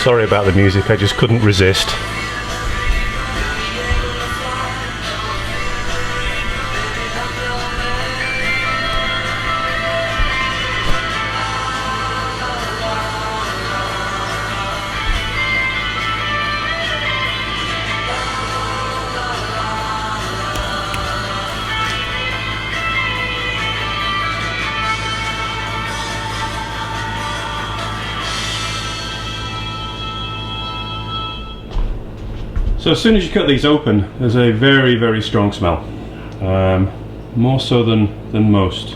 Sorry about the music, I just couldn't resist. So as soon as you cut these open, there's a very, very strong smell. More so than most.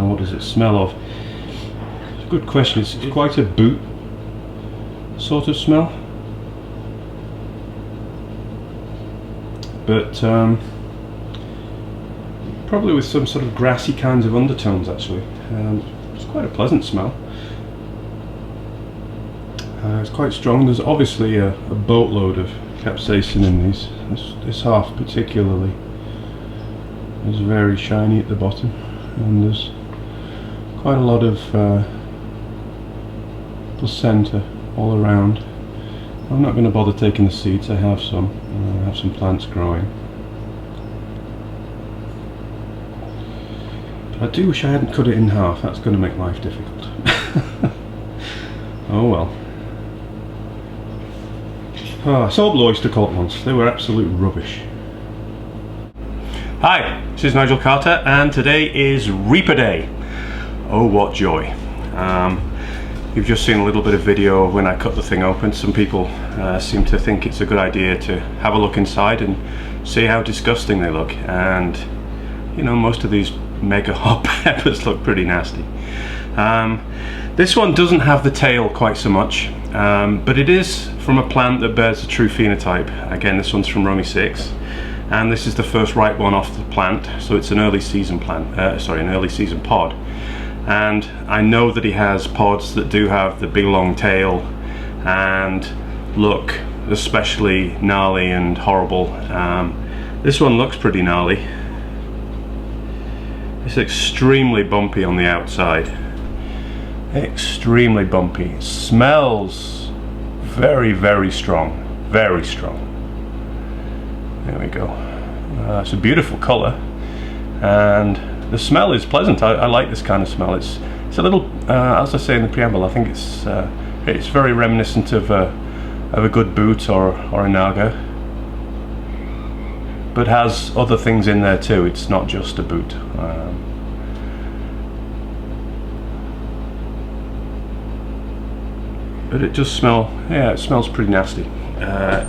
What does it smell of? It's a good question. It's quite a boot sort of smell. But probably with some sort of grassy kinds of undertones actually. It's quite a pleasant smell. It's quite strong. There's obviously a boatload of capsaicin in these. This half particularly is very shiny at the bottom, and there's quite a lot of placenta all around. I'm not going to bother taking the seeds. I have some plants growing. But I do wish I hadn't cut it in half. That's going to make life difficult. Oh well. I sold blue oyster cult once. They were absolute rubbish. Hi, this is Nigel Carter, and today is Reaper Day. Oh, what joy. You've just seen a little bit of video of when I cut the thing open. Some people seem to think it's a good idea to have a look inside and see how disgusting they look. And, you know, most of these mega hot peppers look pretty nasty. This one doesn't have the tail quite so much, but it is from a plant that bears a true phenotype. Again, this one's from Romy 6, and this is the first ripe one off the plant, so it's an early season plant. An early season pod. And I know that he has pods that do have the big long tail and look especially gnarly and horrible. This one looks pretty gnarly. It's extremely bumpy on the outside. Extremely bumpy. It smells very, very strong. Very strong. There we go. It's a beautiful colour, and the smell is pleasant. I like this kind of smell. It's a little, as I say in the preamble, I think it's very reminiscent of a good boot or a naga, but has other things in there too. It's not just a boot. But it does smell, yeah, it smells pretty nasty.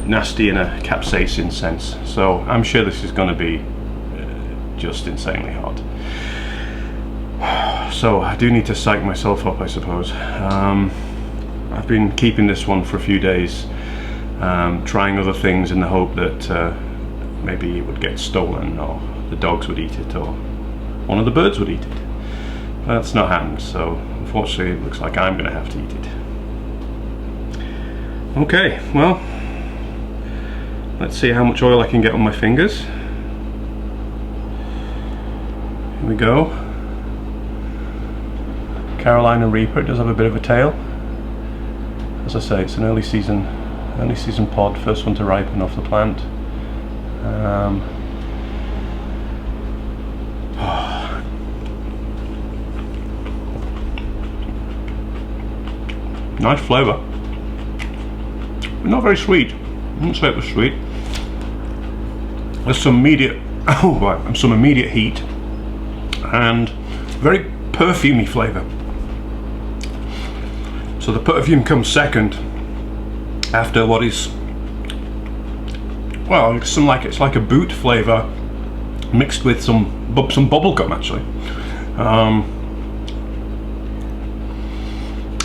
Nasty in a capsaicin sense. So I'm sure this is going to be just insanely hot. So I do need to psych myself up, I suppose. I've been keeping this one for a few days, trying other things in the hope that maybe it would get stolen, or the dogs would eat it, or one of the birds would eat it. That's not happened, so unfortunately it looks like I'm going to have to eat it. Okay, well, let's see how much oil I can get on my fingers. Here we go. Carolina Reaper. It does have a bit of a tail. As I say, it's an early season pod, first one to ripen off the plant. Nice flavour. Not very sweet. I wouldn't say it was sweet. There's some immediate heat and very perfumey flavour. So the perfume comes second after what is, well, it's like a boot flavour mixed with some bubble gum actually.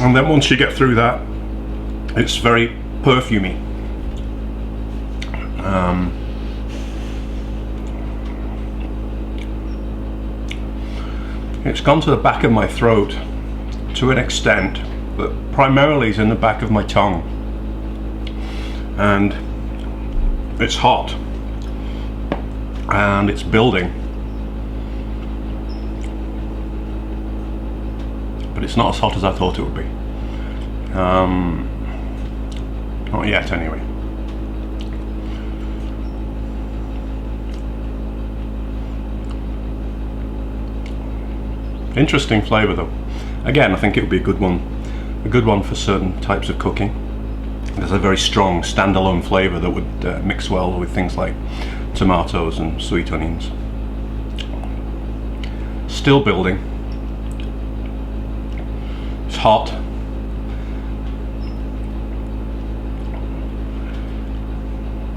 And then once you get through that, it's very perfumey. It's gone to the back of my throat to an extent, but primarily is in the back of my tongue, and it's hot and it's building, but it's not as hot as I thought it would be. Not yet anyway. Interesting flavour though. Again, I think it would be a good one for certain types of cooking. There's a very strong standalone flavour that would mix well with things like tomatoes and sweet onions. Still building. It's hot.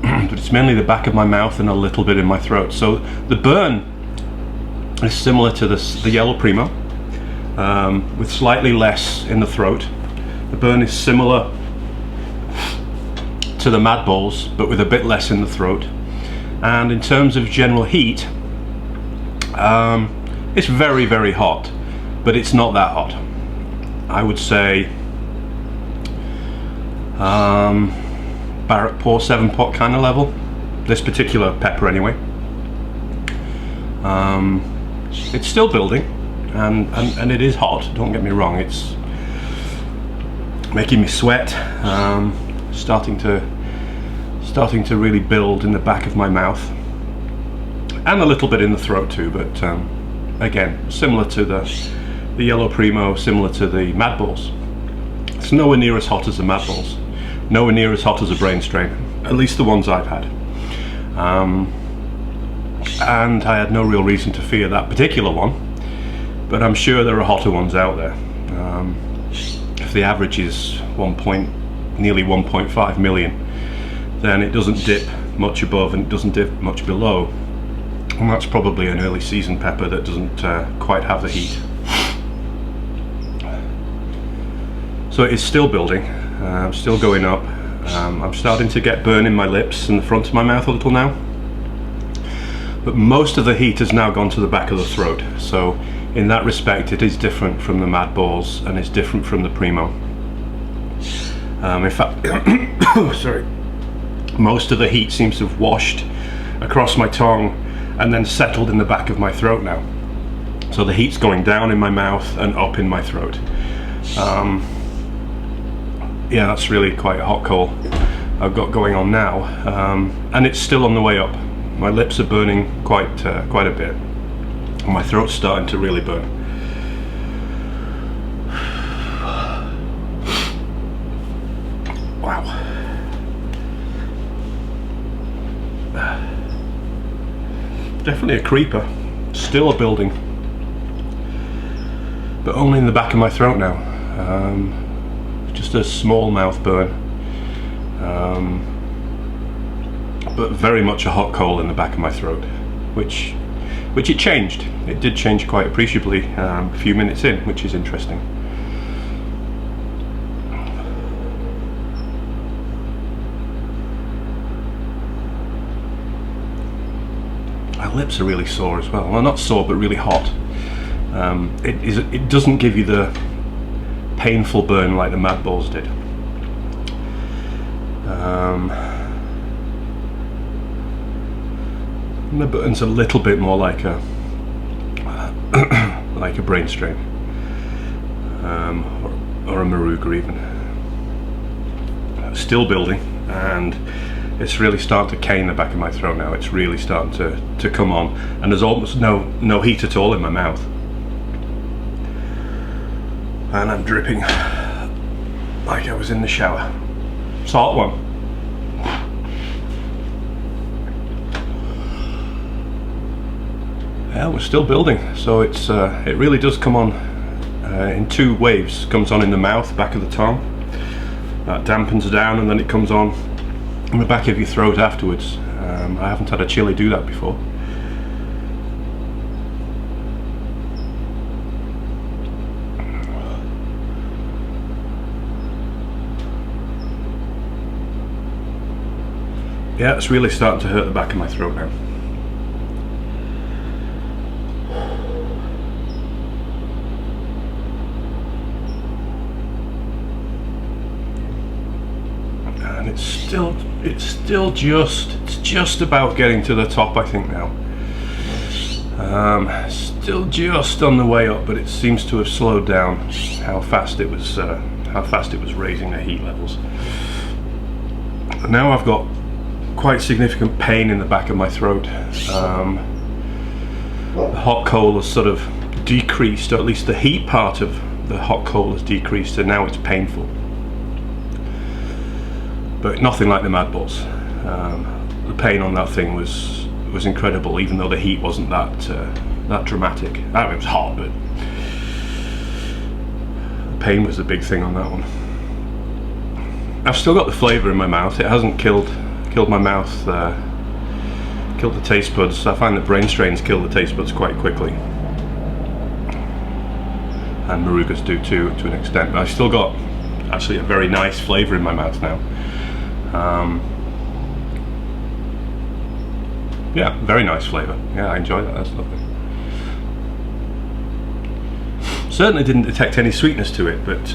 But it's mainly the back of my mouth and a little bit in my throat. So the burn is similar to the yellow primo, with slightly less in the throat. The burn is similar to the Mad Balls, but with a bit less in the throat. And in terms of general heat, it's very, very hot, but it's not that hot. I would say Barrack Pour 7-pot kind of level, this particular pepper anyway. It's still building, and it is hot, don't get me wrong. It's making me sweat, starting to really build in the back of my mouth, and a little bit in the throat too, but again, similar to the yellow primo, similar to the Mad Balls. It's nowhere near as hot as the Mad Balls, nowhere near as hot as a brain strain, at least the ones I've had. And I had no real reason to fear that particular one, but I'm sure there are hotter ones out there. If the average is nearly 1.5 million, then it doesn't dip much above and it doesn't dip much below, and that's probably an early season pepper that doesn't quite have the heat. So it is still building, still going up. I'm starting to get burn in my lips and the front of my mouth a little now, but most of the heat has now gone to the back of the throat. So in that respect, it is different from the Mad Balls and it's different from the Primo. In fact, sorry, most of the heat seems to have washed across my tongue and then settled in the back of my throat now. So the heat's going down in my mouth and up in my throat. Yeah, that's really quite a hot coal I've got going on now, and it's still on the way up. My lips are burning quite a bit, and my throat's starting to really burn. Wow. Definitely a creeper. Still a building, but only in the back of my throat now. Just a small mouth burn, but very much a hot coal in the back of my throat, which it changed. It did change quite appreciably a few minutes in, which is interesting. My lips are really sore as well. Well, not sore, but really hot. It doesn't give you the painful burn like the Mad Balls did. And the burn's a little bit more like a like a brain strain, or a Maruga even. Still building, and it's really starting to cane the back of my throat now. It's really starting to come on, and there's almost no heat at all in my mouth. And I'm dripping like I was in the shower. It's a hot one. Yeah, we're still building, so it really does come on in two waves. It comes on in the mouth, back of the tongue, that dampens down, and then it comes on in the back of your throat afterwards. I haven't had a chili do that before. Yeah, it's really starting to hurt the back of my throat now. And it's just about getting to the top, I think now. Still just on the way up, but it seems to have slowed down how fast it was how fast it was raising the heat levels. And now I've got quite significant pain in the back of my throat. The hot coal has sort of decreased, or at least the heat part of the hot coal has decreased, and now it's painful. But nothing like the Mad Balls. The pain on that thing was incredible, even though the heat wasn't that dramatic. I mean, it was hot, but the pain was the big thing on that one. I've still got the flavour in my mouth. It hasn't killed my mouth, killed the taste buds. I find that brain strains kill the taste buds quite quickly, and Marugas do too, to an extent. But I've still got actually a very nice flavour in my mouth now. Yeah, very nice flavour. Yeah, I enjoy that. That's lovely. Certainly didn't detect any sweetness to it, but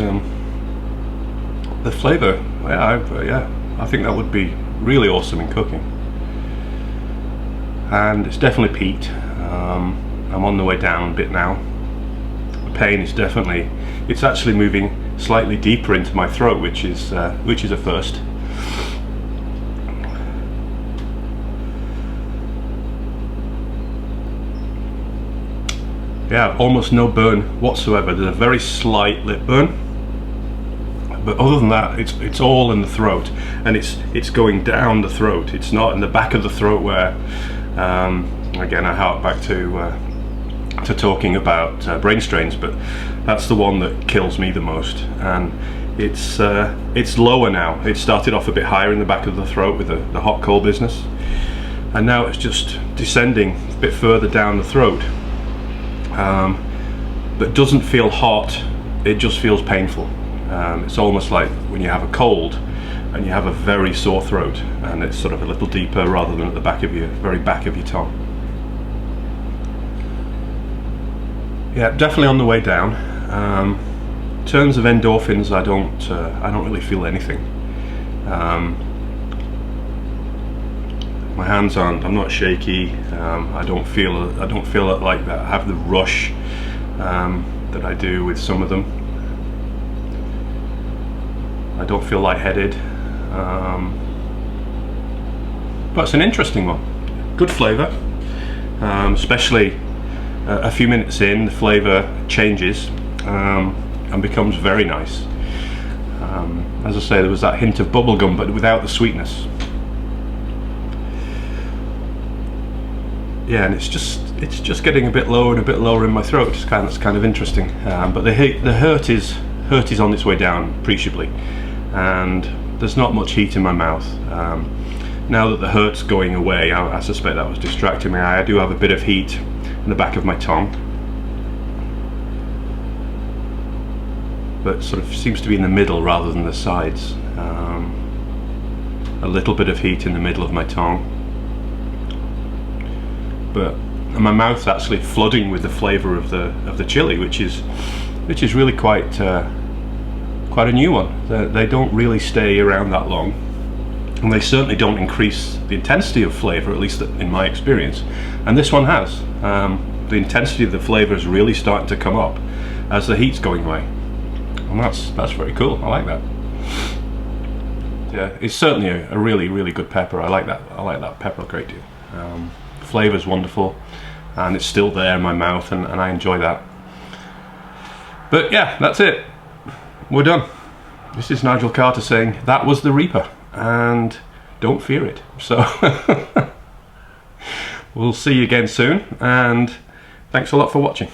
the flavour, yeah, I think that would be really awesome in cooking. And it's definitely peaked. I'm on the way down a bit now. The pain is definitely, it's actually moving slightly deeper into my throat, which is a first. Yeah, almost no burn whatsoever. There's a very slight lip burn, but other than that, it's all in the throat, and it's going down the throat. It's not in the back of the throat where, again, I hark back to talking about brain strains, but that's the one that kills me the most. And it's lower now. It started off a bit higher in the back of the throat with the hot coal business, and now it's just descending a bit further down the throat. But doesn't feel hot, it just feels painful. It's almost like when you have a cold and you have a very sore throat, and it's sort of a little deeper rather than at the back of your, very back of your tongue. Yeah, definitely on the way down. In terms of endorphins, I don't really feel anything. My hands aren't, I'm not shaky. I don't feel it like that. I have the rush that I do with some of them. I don't feel lightheaded. But it's an interesting one. Good flavour, especially a few minutes in, the flavour changes and becomes very nice. As I say, there was that hint of bubblegum, but without the sweetness. Yeah, and it's just getting a bit lower and a bit lower in my throat. It's kind of interesting. But the hurt is on its way down appreciably, and there's not much heat in my mouth. Now that the hurt's going away, I suspect that was distracting me. I do have a bit of heat in the back of my tongue, but sort of seems to be in the middle rather than the sides. A little bit of heat in the middle of my tongue, but my mouth's actually flooding with the flavour of the chili, which is really quite a new one. They don't really stay around that long, and they certainly don't increase the intensity of flavour, at least in my experience. And this one has. The intensity of the flavour is really starting to come up as the heat's going away, and that's very cool. I like that. Yeah, it's certainly a really good pepper. I like that pepper a great deal. Flavour's wonderful, and it's still there in my mouth, and I enjoy that. But yeah, that's it. We're done. This is Nigel Carter saying that was the Reaper, and don't fear it. So we'll see you again soon, and thanks a lot for watching.